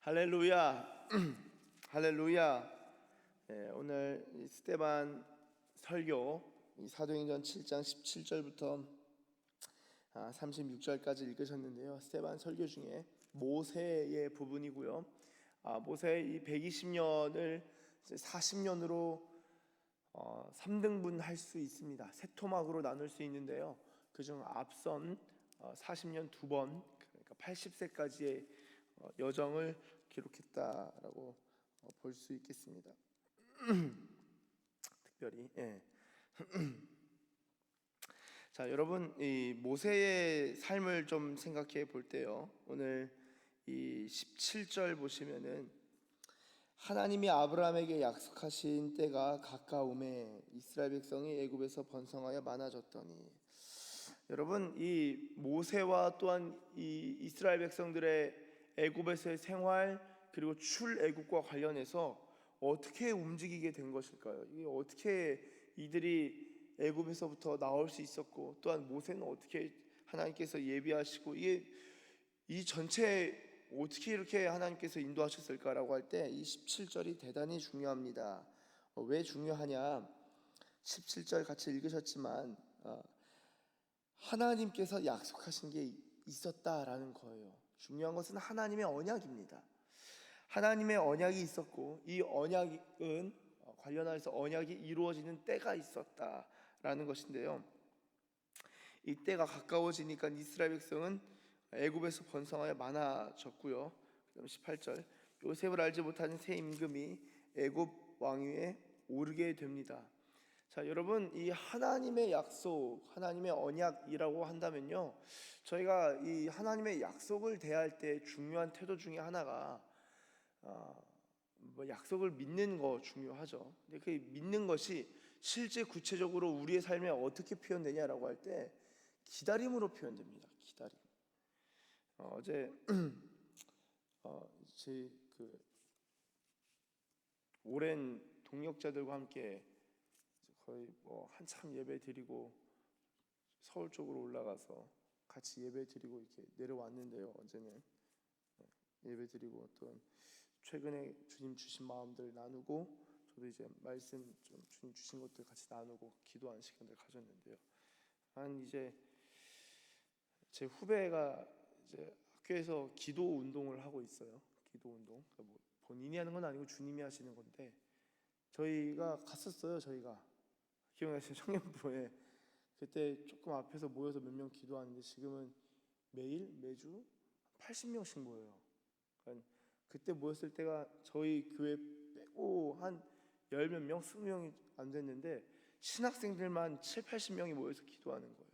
할렐루야. 할렐루야. 오늘 스데반 설교 사도행전 7장 17절부터 36절까지 읽으셨는데요. 스데반 설교 중에 모세의 부분이고요. 모세의 이 120년을 40년으로 3등분 할 수 있습니다. 세 토막으로 나눌 수 있는데요. 그중 앞선 40년 두 번, 그러니까 80세까지의 여정을 기록했다라고 볼 수 있겠습니다. 특별히 자, 여러분, 이 모세의 삶을 좀 생각해 볼 때요, 오늘 이 17절 보시면은 하나님이 아브라함에게 약속하신 때가 가까움에 이스라엘 백성이 애굽에서 번성하여 많아졌더니, 여러분, 이 모세와 또한 이 이스라엘 백성들의 애굽에서의 생활 그리고 출애굽과 관련해서 어떻게 움직이게 된 것일까요? 이게 어떻게 이들이 애굽에서부터 나올 수 있었고, 또한 모세는 어떻게 하나님께서 예비하시고, 이게 이 전체 어떻게 이렇게 하나님께서 인도하셨을까라고 할 때 이 17절이 대단히 중요합니다. 왜 중요하냐? 17절 같이 읽으셨지만 하나님께서 약속하신 게 있었다라는 거예요. 중요한 것은 하나님의 언약입니다. 하나님의 언약이 있었고, 이 언약은 관련해서 언약이 이루어지는 때가 있었다라는 것인데요, 이 때가 가까워지니까 이스라엘 백성은 애굽에서 번성하여 많아졌고요. 그다음 18절, 요셉을 알지 못하는 새 임금이 애굽 왕위에 오르게 됩니다. 자, 여러분, 이 하나님의 약속, 하나님의 언약이라고 한다면요, 저희가 이 하나님의 약속을 대할 때 중요한 태도 중에 하나가 약속을 믿는 거 중요하죠. 근데 그 믿는 것이 실제 구체적으로 우리의 삶에 어떻게 표현되냐라고 할 때 기다림으로 표현됩니다. 기다림. 어제 제 오랜 동역자들과 함께 거의 한참 예배 드리고 서울 쪽으로 올라가서 같이 예배 드리고 이렇게 내려왔는데요. 어제는 예배 드리고 또 최근에 주님 주신 마음들 나누고, 저도 이제 말씀 좀 주님 주신 것들 같이 나누고 기도하는 시간들 가졌는데요. 이제 제 후배가 이제 학교에서 기도 운동을 하고 있어요. 기도 운동. 그러니까 본인이 하는 건 아니고 주님이 하시는 건데, 저희가 갔었어요. 저희가 기억나시죠? 청년부에 그때 조금 앞에서 모여서 몇 명 기도하는데, 지금은 매주 80명씩 모여요. 그러니까 그때 모였을 때가 저희 교회 빼고 한 열 몇 명, 20명이 안 됐는데 신학생들만 7, 80명이 모여서 기도하는 거예요.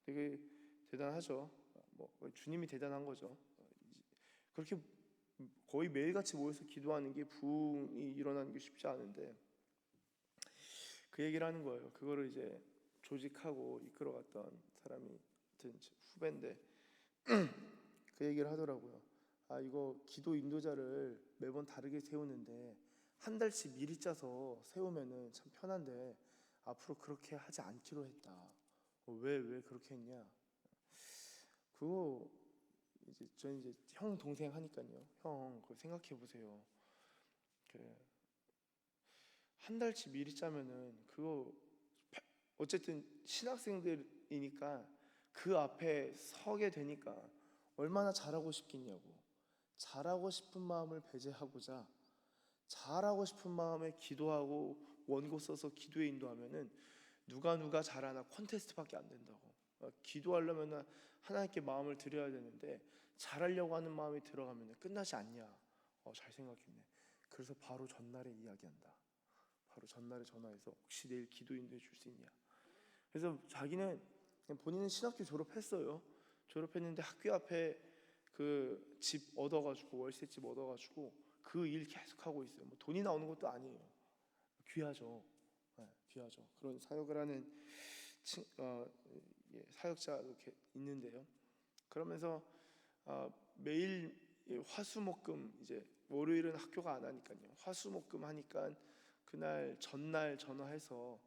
되게 대단하죠. 주님이 대단한 거죠. 그렇게 거의 매일같이 모여서 기도하는 게 부흥이 일어나는 게 쉽지 않은데, 그 얘기를 하는 거예요. 그거를 이제 조직하고 이끌어갔던 사람이 후배인데 그 얘기를 하더라고요. 이거 기도 인도자를 매번 다르게 세우는데 한 달씩 미리 짜서 세우면은 참 편한데 앞으로 그렇게 하지 않기로 했다. 왜 그렇게 했냐? 그거 이제 저는 이제 형 동생 하니까요. 형, 그거 생각해 보세요. 한 달치 미리 짜면은 그거 어쨌든 신학생들이니까 그 앞에 서게 되니까 얼마나 잘하고 싶겠냐고. 잘하고 싶은 마음을 배제하고자 잘하고 싶은 마음에 기도하고 원고 써서 기도에 인도하면은 누가 잘하나 콘테스트밖에 안 된다고. 기도하려면 하나님께 마음을 드려야 되는데 잘하려고 하는 마음이 들어가면 끝나지 않냐. 잘 생각했네. 그래서 바로 전날에 이야기한다. 바로 전날에 전화해서 혹시 내일 기도 인도해 줄 수 있냐. 그래서 자기는 그냥 본인은 신학교 졸업했어요. 졸업했는데 학교 앞에 그 집 얻어가지고, 월세집 얻어가지고 그 일 계속 하고 있어요. 돈이 나오는 것도 아니에요. 귀하죠. 귀하죠. 그런 사역을 하는 사역자도 이렇게 있는데요. 그러면서 매일 화수목금, 이제 월요일은 학교가 안 하니까요. 화수목금 하니까 그날 전날 전화해서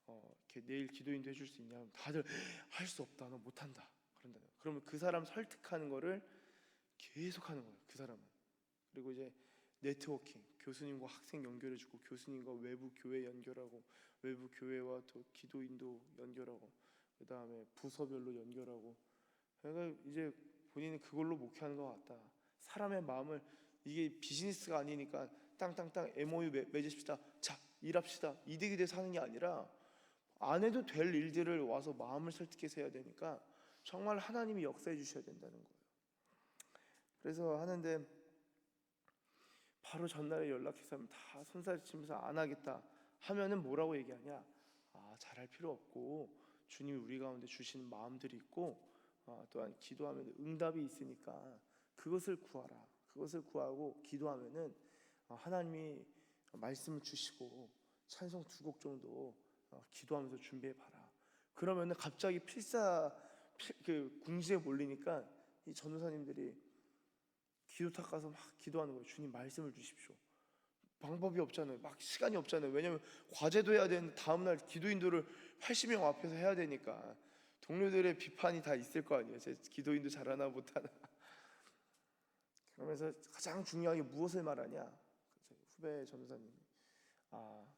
이렇게 내일 기도인도 해줄 수 있냐? 다들 할 수 없다, 너 못한다 그런다. 그러면 그 사람 설득하는 거를 계속 하는 거예요. 그 사람은. 그리고 이제 네트워킹, 교수님과 학생 연결해주고 교수님과 외부 교회 연결하고 외부 교회와 또 기도인도 연결하고 그 다음에 부서별로 연결하고 그러니까 이제 본인은 그걸로 목회하는 것 같다. 사람의 마음을 이게 비즈니스가 아니니까 땅땅땅 MOU 맺읍시다. 자 일합시다. 이득이 돼서 하는 게 아니라 안 해도 될 일들을 와서 마음을 설득해서 해야 되니까 정말 하나님이 역사해 주셔야 된다는 거예요. 그래서 하는데 바로 전날에 연락해서 다 손살치면서 안 하겠다 하면은 뭐라고 얘기하냐? 잘할 필요 없고 주님이 우리 가운데 주시는 마음들이 있고 또한 기도하면 응답이 있으니까 그것을 구하라. 그것을 구하고 기도하면은 하나님이 말씀을 주시고 찬송 2곡 정도 기도하면서 준비해 봐라. 그러면은 갑자기 그 궁지에 몰리니까 이 전도사님들이 기도탁 가서 막 기도하는 거예요. 주님 말씀을 주십시오. 방법이 없잖아요. 막 시간이 없잖아요. 왜냐면 과제도 해야 되는데 다음날 기도인도를 80명 앞에서 해야 되니까 동료들의 비판이 다 있을 거 아니에요. 제 기도인도 잘하나 못하나. 그러면서 가장 중요하게 무엇을 말하냐? 후배 전도사님이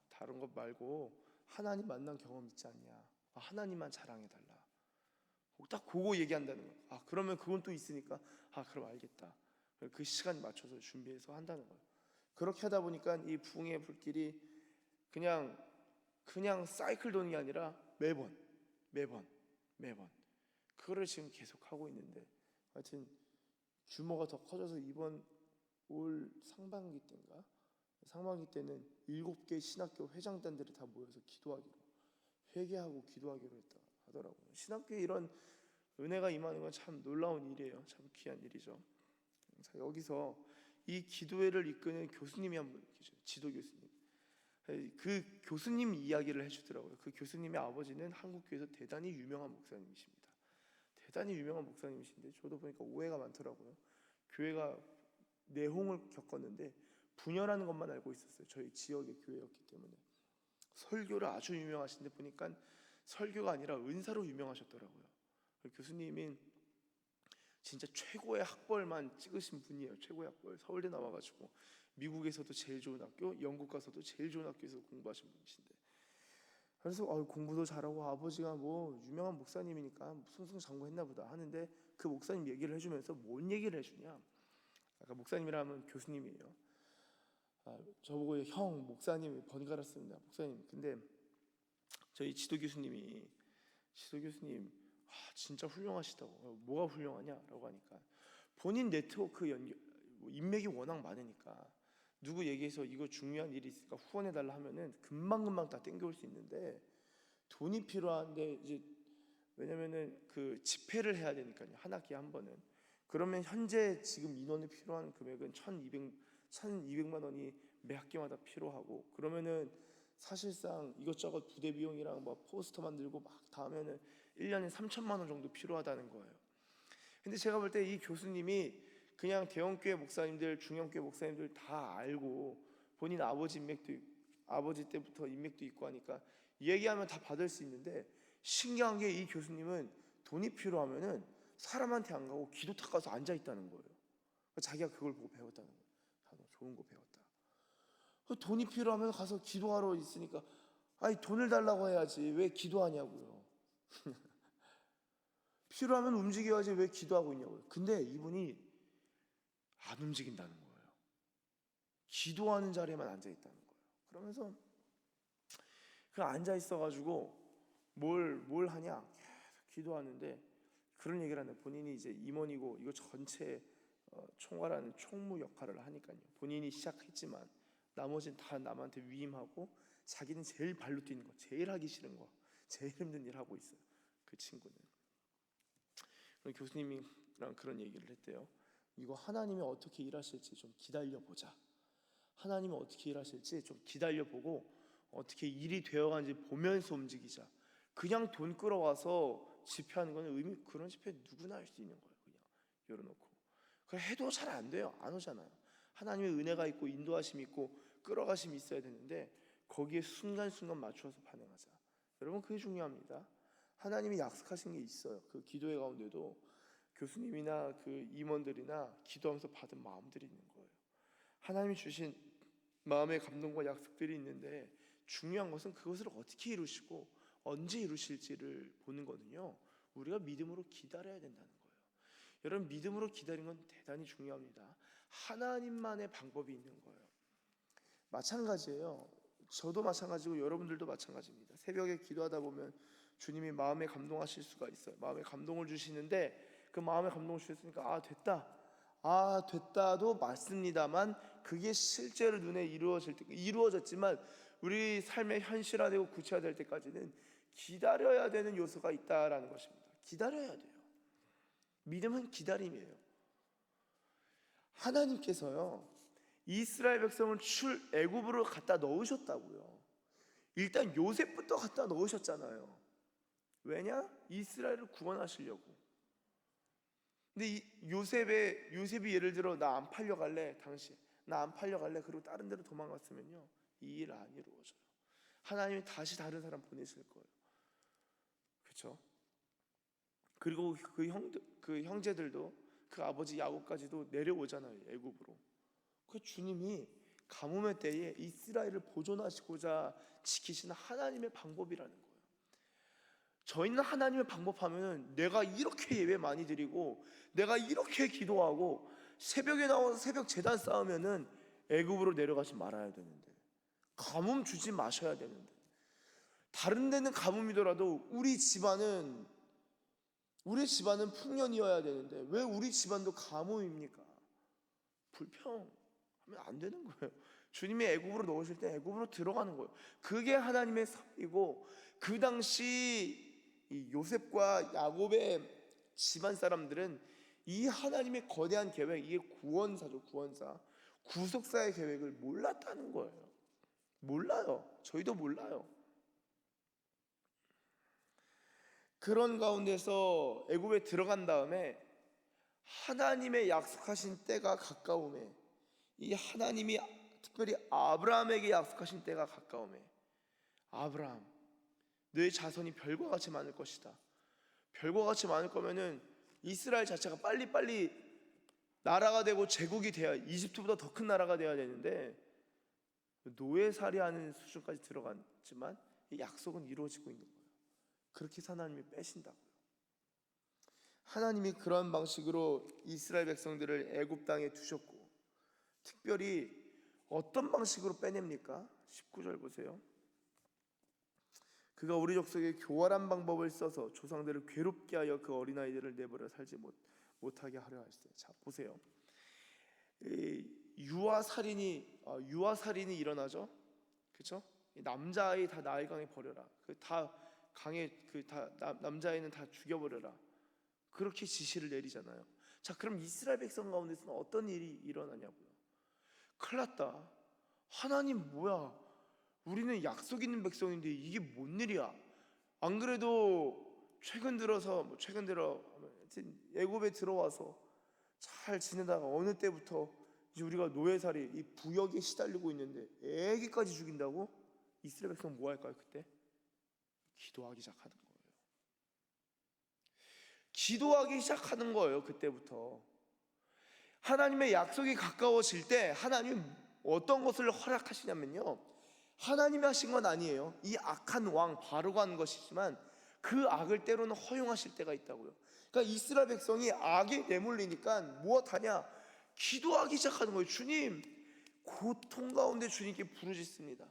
다른 것 말고 하나님 만난 경험 있지 않냐? 하나님만 자랑해달라. 딱 그거 얘기한다는 거예요. 그러면 그건 또 있으니까 그럼 알겠다. 그 시간 맞춰서 준비해서 한다는 거예요. 그렇게 하다 보니까 이 부흥의 불길이 그냥 사이클 도는 게 아니라 매번 그거를 지금 계속 하고 있는데 하여튼 규모가 더 커져서 이번 올 상반기 때는 7개 신학교 회장단들이 다 모여서 회개하고 기도하기로 하더라고요. 신학교에 이런 은혜가 임하는 건 참 놀라운 일이에요. 참 귀한 일이죠. 자, 여기서 이 기도회를 이끄는 교수님이 한 분 계셔요. 지도 교수님. 그 교수님 이야기를 해주더라고요. 그 교수님의 아버지는 한국교회에서 대단히 유명한 목사님이십니다. 대단히 유명한 목사님이신데 저도 보니까 오해가 많더라고요. 교회가 내홍을 겪었는데 분열하는 것만 알고 있었어요. 저희 지역의 교회였기 때문에. 설교를 아주 유명하신데 보니까 설교가 아니라 은사로 유명하셨더라고요. 교수님이 진짜 최고의 학벌만 찍으신 분이에요. 최고의 학벌. 서울대 나와가지고 미국에서도 제일 좋은 학교, 영국 가서도 제일 좋은 학교에서 공부하신 분이신데 그래서 공부도 잘하고 아버지가 뭐 유명한 목사님이니까 승승장구했나 보다 하는데 그 목사님 얘기를 해주면서 뭔 얘기를 해주냐? 아까 목사님이라 하면 교수님이에요. 저보고 형 목사님 번갈아 씁니다. 목사님 근데 저희 지도 교수님 진짜 훌륭하시다고. 뭐가 훌륭하냐라고 하니까 본인 네트워크 인맥이 워낙 많으니까 누구 얘기해서 이거 중요한 일이 있으니까 후원해달라 하면은 금방 다 땡겨올 수 있는데 돈이 필요한데 이제 왜냐면은 그 집회를 해야 되니까요. 한 학기에 한 번은. 그러면 현재 지금 인원이 필요한 금액은 1,200만 원이 매 학기마다 필요하고 그러면은 사실상 이것저것 부대 비용이랑 뭐 포스터 만들고 막 다 하면은 1년에 3천만 원 정도 필요하다는 거예요. 근데 제가 볼 때 이 교수님이 그냥 대형교회 목사님들, 중형교회 목사님들 다 알고 본인 아버지 때부터 인맥도 있고 하니까 얘기하면 다 받을 수 있는데 신기한 게 이 교수님은 돈이 필요하면은 사람한테 안 가고 기도탁 가서 앉아 있다는 거예요. 자기가 그걸 보고 배웠다는 거예요. 너 좋은 거 배웠다. 돈이 필요하면 가서 기도하러 있으니까 돈을 달라고 해야지 왜 기도하냐고요. 필요하면 움직여야지 왜 기도하고 있냐고요. 근데 이분이 안 움직인다는 거예요. 기도하는 자리에만 앉아 있다는 거예요. 그러면서 그 앉아 있어가지고 뭘 하냐? 계속 기도하는데 그런 얘기를 하네. 본인이 이제 임원이고 이거 전체 총괄하는 총무 역할을 하니까요. 본인이 시작했지만 나머지는 다 남한테 위임하고 자기는 제일 발로 뛰는 거, 제일 하기 싫은 거, 제일 힘든 일 하고 있어요. 그 친구는. 교수님이랑 그런 얘기를 했대요. 이거 하나님이 어떻게 일하실지 좀 기다려보자. 하나님이 어떻게 일하실지 좀 기다려보고 어떻게 일이 되어가는지 보면서 움직이자. 그냥 돈 끌어와서 집회하는 거는 그런 집회 누구나 할 수 있는 거예요. 그냥 열어놓고. 그래 해도 잘 안 돼요. 안 오잖아요. 하나님의 은혜가 있고 인도하심이 있고 끌어가심이 있어야 되는데 거기에 순간순간 맞춰서 반응하자. 여러분 그게 중요합니다. 하나님이 약속하신 게 있어요. 그 기도회 가운데도 교수님이나 그 임원들이나 기도하면서 받은 마음들이 있는 거예요. 하나님이 주신 마음의 감동과 약속들이 있는데 중요한 것은 그것을 어떻게 이루시고 언제 이루실지를 보는 거는요, 우리가 믿음으로 기다려야 된다는 거예요. 여러분, 믿음으로 기다리는 건 대단히 중요합니다. 하나님만의 방법이 있는 거예요. 마찬가지예요. 저도 마찬가지고 여러분들도 마찬가지입니다. 새벽에 기도하다 보면 주님이 마음에 감동하실 수가 있어요. 마음에 감동을 주시는데 그 마음에 감동을 주셨으니까 됐다도 맞습니다만, 그게 실제로 눈에 이루어졌지만 우리 삶의 현실화되고 구체화될 때까지는 기다려야 되는 요소가 있다라는 것입니다. 기다려야 돼요. 믿음은 기다림이에요. 하나님께서요, 이스라엘 백성을 애굽으로 갖다 넣으셨다고요. 일단 요셉부터 갖다 넣으셨잖아요. 왜냐? 이스라엘을 구원하시려고. 근데 요셉이 예를 들어 나 안 팔려갈래, 당시 나 안 팔려갈래, 그리고 다른 데로 도망갔으면요, 이 일 안 이루어져요. 하나님이 다시 다른 사람 보내실 거예요. 그렇죠? 그리고 그 형제들도, 그 아버지 야곱까지도 내려오잖아요, 애굽으로. 그 주님이 가뭄의 때에 이스라엘을 보존하시고자 지키시는 하나님의 방법이라는 거예요. 저희는 하나님의 방법하면 내가 이렇게 예배 많이 드리고 내가 이렇게 기도하고 새벽에 나와서 새벽 제단 쌓으면은 애굽으로 내려가지 말아야 되는데, 가뭄 주지 마셔야 되는데, 다른 데는 가뭄이더라도 우리 집안은 풍년이어야 되는데 왜 우리 집안도 가뭄입니까? 불평하면 안 되는 거예요. 주님이 애굽으로 넣으실 때 애굽으로 들어가는 거예요. 그게 하나님의 섭이고, 그 당시 이 요셉과 야곱의 집안 사람들은 이 하나님의 거대한 계획, 이게 구원사죠, 구속사의 계획을 몰랐다는 거예요. 몰라요. 저희도 몰라요. 그런 가운데서 애굽에 들어간 다음에 하나님의 약속하신 때가 가까움에, 이 하나님이 특별히 아브라함에게 약속하신 때가 가까움에, 아브라함, 너의 자손이 별과 같이 많을 것이다. 별과 같이 많을 거면은 이스라엘 자체가 빨리빨리 나라가 되고 제국이 돼야, 이집트보다 더 큰 나라가 돼야 되는데 노예살이하는 수준까지 들어갔지만 이 약속은 이루어지고 있는 거예요. 그렇게 해서 하나님이 빼신다고요. 하나님이 그런 방식으로 이스라엘 백성들을 애굽 땅에 두셨고, 특별히 어떤 방식으로 빼냅니까? 19절 보세요. 그가 우리 족속에 교활한 방법을 써서 조상들을 괴롭게 하여 그 어린아이들을 내버려 살지 못하게 하려 하시되. 자, 보세요. 유아살인이 일어나죠. 그렇죠? 남자아이 다 나일강에 버려라. 남자아이는 다 죽여버려라. 그렇게 지시를 내리잖아요. 자, 그럼 이스라엘 백성 가운데서는 어떤 일이 일어나냐고요. 큰일 났다. 하나님 뭐야? 우리는 약속 있는 백성인데 이게 뭔 일이야? 안 그래도 최근 들어 애굽에 들어와서 잘 지내다가 어느 때부터 이제 우리가 노예살이, 이 부역에 시달리고 있는데 애기까지 죽인다고? 이스라엘 백성 뭐 할까요? 그때 기도하기 시작하는 거예요. 기도하기 시작하는 거예요. 그때부터 하나님의 약속이 가까워질 때 하나님 어떤 것을 허락하시냐면요, 하나님이 하신 건 아니에요. 이 악한 왕 바로가 한 것이지만 그 악을 때로는 허용하실 때가 있다고요. 그러니까 이스라엘 백성이 악에 내몰리니까 무엇하냐? 기도하기 시작하는 거예요. 주님, 고통 가운데 주님께 부르짖습니다.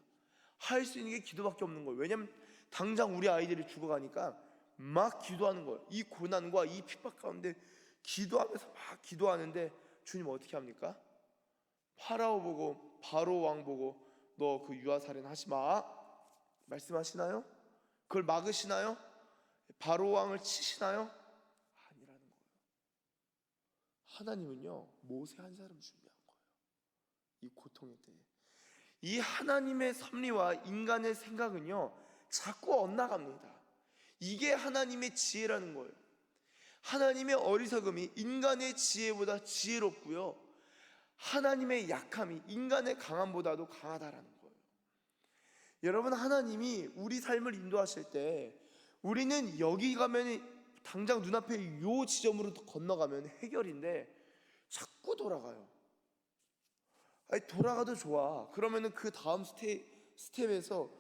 할 수 있는 게 기도밖에 없는 거예요. 왜냐하면 당장 우리 아이들이 죽어가니까 막 기도하는 거예요. 이 고난과 이 핍박 가운데 기도하면서 막 기도하는데 주님 어떻게 합니까? 바로 왕 보고 너 그 유아살인 하지 마 말씀하시나요? 그걸 막으시나요? 바로 왕을 치시나요? 아니라는 거예요. 하나님은요, 모세 한 사람 준비한 거예요. 이 고통의 때에 이 하나님의 섭리와 인간의 생각은요 자꾸 엇나갑니다. 이게 하나님의 지혜라는 거예요. 하나님의 어리석음이 인간의 지혜보다 지혜롭고요, 하나님의 약함이 인간의 강함보다도 강하다라는 거예요. 여러분, 하나님이 우리 삶을 인도하실 때 우리는 여기 가면 당장 눈앞에 요 지점으로 건너가면 해결인데 자꾸 돌아가요. 아니 돌아가도 좋아. 그러면은 그 다음 스텝에서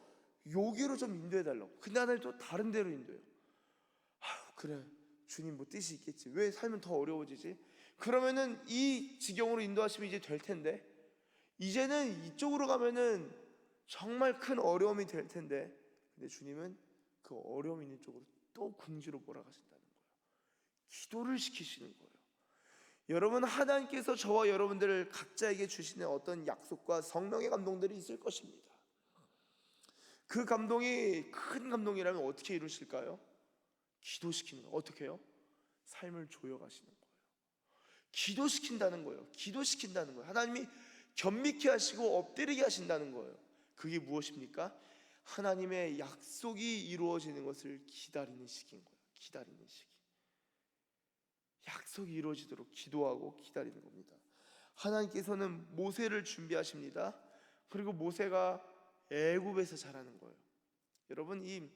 여기로 좀 인도해 달라고. 근데 하나님 또 다른 데로 인도해요. 그래, 주님 뭐 뜻이 있겠지. 왜 살면 더 어려워지지? 그러면은 이 지경으로 인도하시면 이제 될 텐데, 이제는 이쪽으로 가면은 정말 큰 어려움이 될 텐데, 근데 주님은 그 어려움 있는 쪽으로 또 궁지로 몰아가신다는 거예요. 기도를 시키시는 거예요. 여러분, 하나님께서 저와 여러분들을 각자에게 주시는 어떤 약속과 성령의 감동들이 있을 것입니다. 그 감동이 큰 감동이라면 어떻게 이루실까요? 기도시키는 거예요. 어떻게 해요? 삶을 조여가시는 거예요. 기도시킨다는 거예요. 기도시킨다는 거예요. 하나님이 견미케 하시고 엎드리게 하신다는 거예요. 그게 무엇입니까? 하나님의 약속이 이루어지는 것을 기다리는 시기인 거예요. 기다리는 시기. 약속이 이루어지도록 기도하고 기다리는 겁니다. 하나님께서는 모세를 준비하십니다. 그리고 모세가 애굽에서 자라는 거예요. 여러분, 이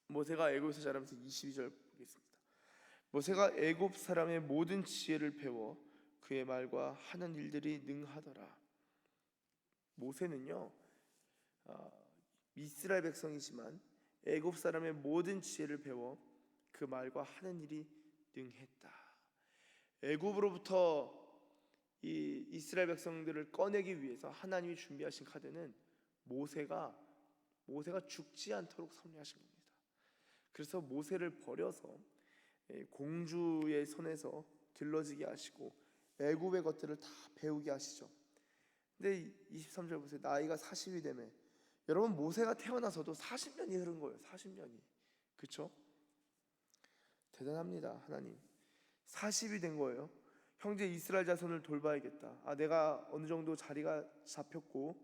모세가 애굽에서 자라면서 22절 보겠습니다. 모세가 애굽 사람의 모든 지혜를 배워 그의 말과 하는 일들이 능하더라. 모세는요, 이스라엘 백성이지만 애굽 사람의 모든 지혜를 배워 그 말과 하는 일이 능했다. 애굽으로부터 이 이스라엘 백성들을 꺼내기 위해서 하나님이 준비하신 카드는 모세가 죽지 않도록 섭리하신 겁니다. 그래서 모세를 버려서 공주의 손에서 길러지게 하시고 애굽의 것들을 다 배우게 하시죠. 근데 23절 보세요. 나이가 40이 되매, 여러분 모세가 태어나서도 40년이 흐른 거예요. 40년이. 그렇죠? 대단합니다. 하나님 40이 된 거예요. 형제 이스라엘 자손을 돌봐야겠다. 내가 어느 정도 자리가 잡혔고,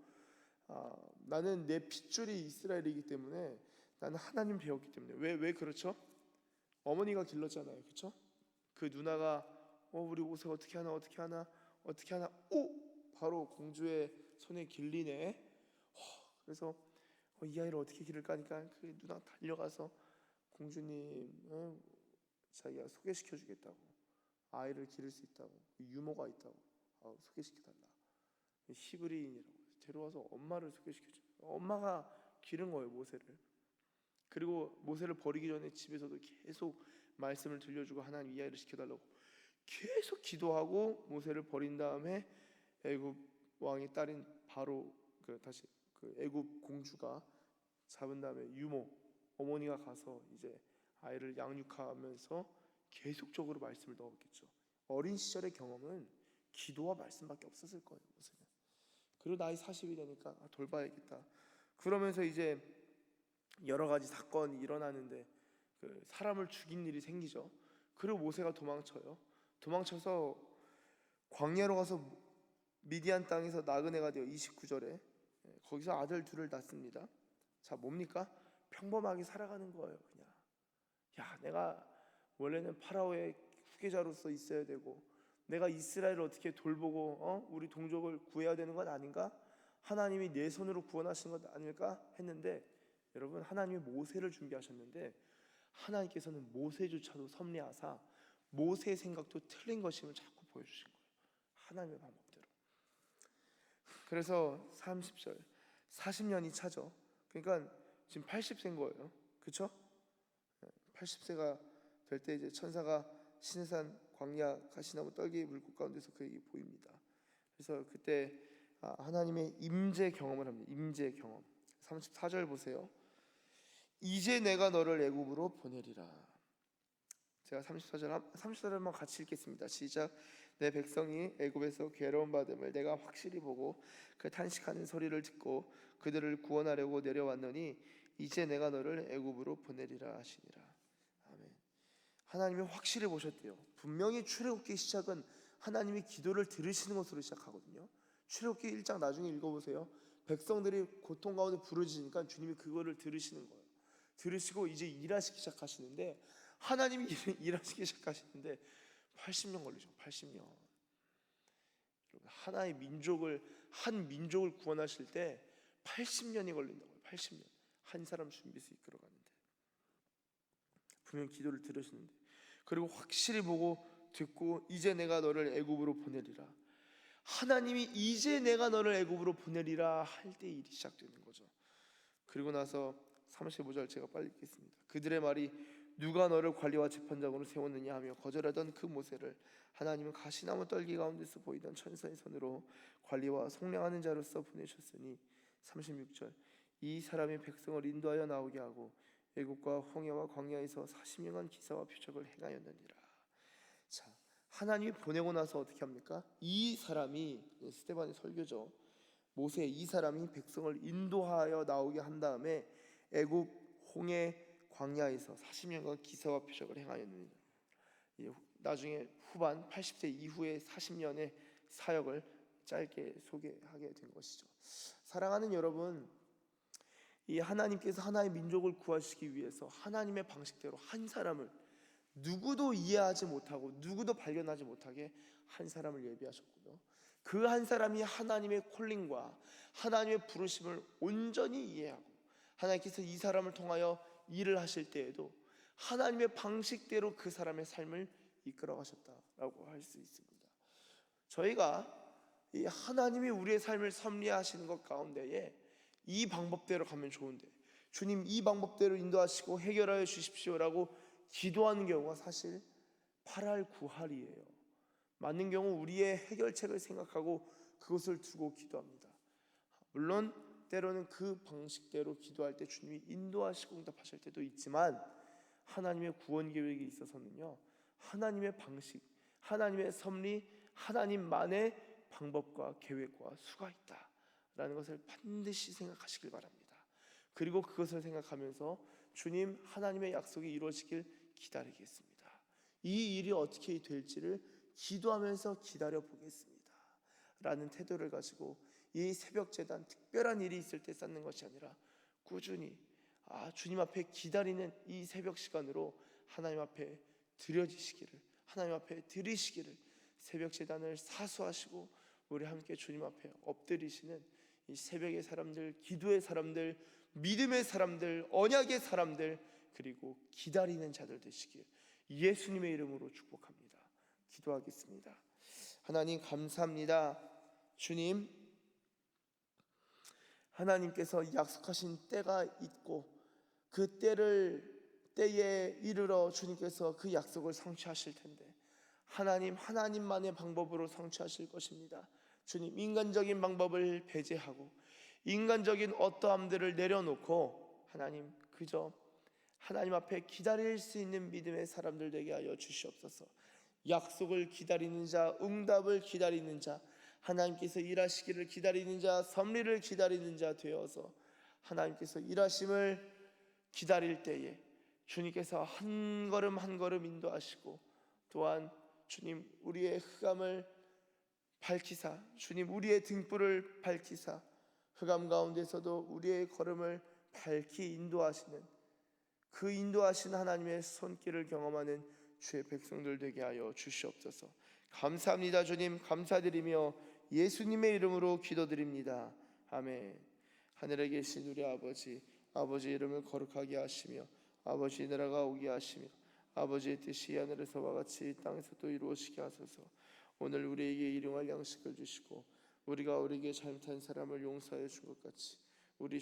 나는 내 핏줄이 이스라엘이기 때문에 나는 하나님 배웠기 때문에. 왜 그렇죠? 어머니가 길렀잖아요. 그렇죠? 그 누나가 우리 옷을 어떻게 하나 바로 공주의 손에 길리네. 그래서 이 아이를 어떻게 기를까 하니까 그 누나가 달려가서 공주님, 자기가 소개시켜 주겠다고, 아이를 기를 수 있다고, 유모가 있다고, 소개시켜달라. 히브리인이라고 데려와서 엄마를 소개시켜줘. 엄마가 기른 거예요, 모세를. 그리고 모세를 버리기 전에 집에서도 계속 말씀을 들려주고 하나님 이 아이를 시켜달라고 계속 기도하고 모세를 버린 다음에 애굽 왕의 딸인 바로 다시 애굽 공주가 잡은 다음에 유모 어머니가 가서 이제 아이를 양육하면서 계속적으로 말씀을 넣었겠죠. 어린 시절의 경험은 기도와 말씀밖에 없었을 거예요, 모세는. 그리고 나이 40이 되니까 돌봐야겠다. 그러면서 이제 여러 가지 사건이 일어나는데 사람을 죽인 일이 생기죠. 그리고 모세가 도망쳐요. 도망쳐서 광야로 가서 미디안 땅에서 나그네가 되어 29절에 거기서 아들 둘을 낳습니다. 자, 뭡니까? 평범하게 살아가는 거예요. 그냥 내가 원래는 파라오의 후계자로서 있어야 되고, 내가 이스라엘을 어떻게 돌보고 우리 동족을 구해야 되는 건 아닌가? 하나님이 내 손으로 구원하신 것 아닐까 했는데, 여러분, 하나님이 모세를 준비하셨는데 하나님께서는 모세조차도 섭리하사 모세의 생각도 틀린 것임을 자꾸 보여주신 거예요. 하나님의 방법대로. 그래서 30절 40년이 차죠. 그러니까 지금 80세인 거예요. 그렇죠? 80세가 될 때 이제 천사가 시내산 광야 가시나무 떨기 물꽃 가운데서 그에게 보입니다. 그래서 그때 하나님의 임재 경험을 합니다. 임재 경험. 34절 보세요. 이제 내가 너를 애굽으로 보내리라. 제가 34절만 같이 읽겠습니다. 시작. 내 백성이 애굽에서 괴로움 받음을 내가 확실히 보고 그 탄식하는 소리를 듣고 그들을 구원하려고 내려왔노니 이제 내가 너를 애굽으로 보내리라 하시니라. 아멘. 하나님이 확실히 보셨대요. 분명히 출애굽기 시작은 하나님이 기도를 들으시는 것으로 시작하거든요. 출애굽기 1장 나중에 읽어보세요. 백성들이 고통 가운데 부르짖으니까 주님이 그거를 들으시는 거예요. 들으시고 이제 일하시기 시작하시는데, 하나님이 일하시기 시작하시는데 80년 걸리죠. 80년. 하나의 민족을, 한 민족을 구원하실 때 80년이 걸린다고요. 80년. 한 사람 준비해서 이끌어가는데 분명 기도를 들으시는데, 그리고 확실히 보고 듣고 이제 내가 너를 애굽으로 보내리라. 하나님이 이제 내가 너를 애굽으로 보내리라 할 때 일이 시작되는 거죠. 그리고 나서 35절 제가 빨리 읽겠습니다. 그들의 말이 누가 너를 관리와 재판장으로 세웠느냐 하며 거절하던 그 모세를 하나님은 가시나무 떨기 가운데서 보이던 천사의 손으로 관리와 속량하는 자로서 보내셨으니 36절 이 사람이 백성을 인도하여 나오게 하고 애굽과 홍해와 광야에서 40년간 기사와 표적을 행하였느니라. 자, 하나님이 보내고 나서 어떻게 합니까? 이 사람이 스데반의 설교죠. 모세 이 사람이 백성을 인도하여 나오게 한 다음에 애굽 홍해 광야에서 40년간 기사와 표적을 행하였느니라. 나중에 후반 80세 이후의 40년의 사역을 짧게 소개하게 된 것이죠. 사랑하는 여러분, 이 하나님께서 하나의 민족을 구하시기 위해서 하나님의 방식대로 한 사람을 누구도 이해하지 못하고 누구도 발견하지 못하게 한 사람을 예비하셨고요. 그 한 사람이 하나님의 콜링과 하나님의 부르심을 온전히 이해하고 하나님께서 이 사람을 통하여 일을 하실 때에도 하나님의 방식대로 그 사람의 삶을 이끌어 가셨다라고 할 수 있습니다. 저희가 이 하나님이 우리의 삶을 섭리하시는 것 가운데에 이 방법대로 가면 좋은데 주님 이 방법대로 인도하시고 해결하여 주십시오라고 기도하는 경우가 사실 8할 9할이에요. 맞는 경우 우리의 해결책을 생각하고 그것을 두고 기도합니다. 물론 때로는 그 방식대로 기도할 때 주님이 인도하시고 응답하실 때도 있지만 하나님의 구원 계획에 있어서는요 하나님의 방식, 하나님의 섭리, 하나님만의 방법과 계획과 수가 있다라는 것을 반드시 생각하시길 바랍니다. 그리고 그것을 생각하면서 주님 하나님의 약속이 이루어지길 기다리겠습니다. 이 일이 어떻게 될지를 기도하면서 기다려 보겠습니다 라는 태도를 가지고 이 새벽 제단 특별한 일이 있을 때 쌓는 것이 아니라 꾸준히 주님 앞에 기다리는 이 새벽 시간으로 하나님 앞에 드려지시기를, 하나님 앞에 드리시기를 새벽 제단을 사수하시고 우리 함께 주님 앞에 엎드리시는 이 새벽의 사람들, 기도의 사람들, 믿음의 사람들, 언약의 사람들, 그리고 기다리는 자들 되시길 예수님의 이름으로 축복합니다. 기도하겠습니다. 하나님 감사합니다. 주님, 하나님께서 약속하신 때가 있고 그 때에 이르러 주님께서 그 약속을 성취하실 텐데 하나님만의 방법으로 성취하실 것입니다. 주님, 인간적인 방법을 배제하고 인간적인 어떠함들을 내려놓고 하나님 그저 하나님 앞에 기다릴 수 있는 믿음의 사람들 되게 하여 주시옵소서. 약속을 기다리는 자, 응답을 기다리는 자, 하나님께서 일하시기를 기다리는 자, 섭리를 기다리는 자 되어서 하나님께서 일하심을 기다릴 때에 주님께서 한 걸음 한 걸음 인도하시고 또한 주님 우리의 흑암을 밝히사 주님 우리의 등불을 밝히사 흑암 가운데서도 우리의 걸음을 밝히 인도하시는 그 인도하신 하나님의 손길을 경험하는 주의 백성들 되게 하여 주시옵소서. 감사합니다. 주님 감사드리며 예수님의 이름으로 기도드립니다. 아멘. 하늘에 계신 우리 아버지, 아버지의 이름을 거룩하게 하시며 아버지의 나라가 오게 하시며 아버지의 뜻이 하늘에서와 같이 이 땅에서도 이루어지게 하소서. 오늘 우리에게 일용할 양식을 주시고 우리가 우리에게 잘못한 사람을 용서하여 준 것 같이 우리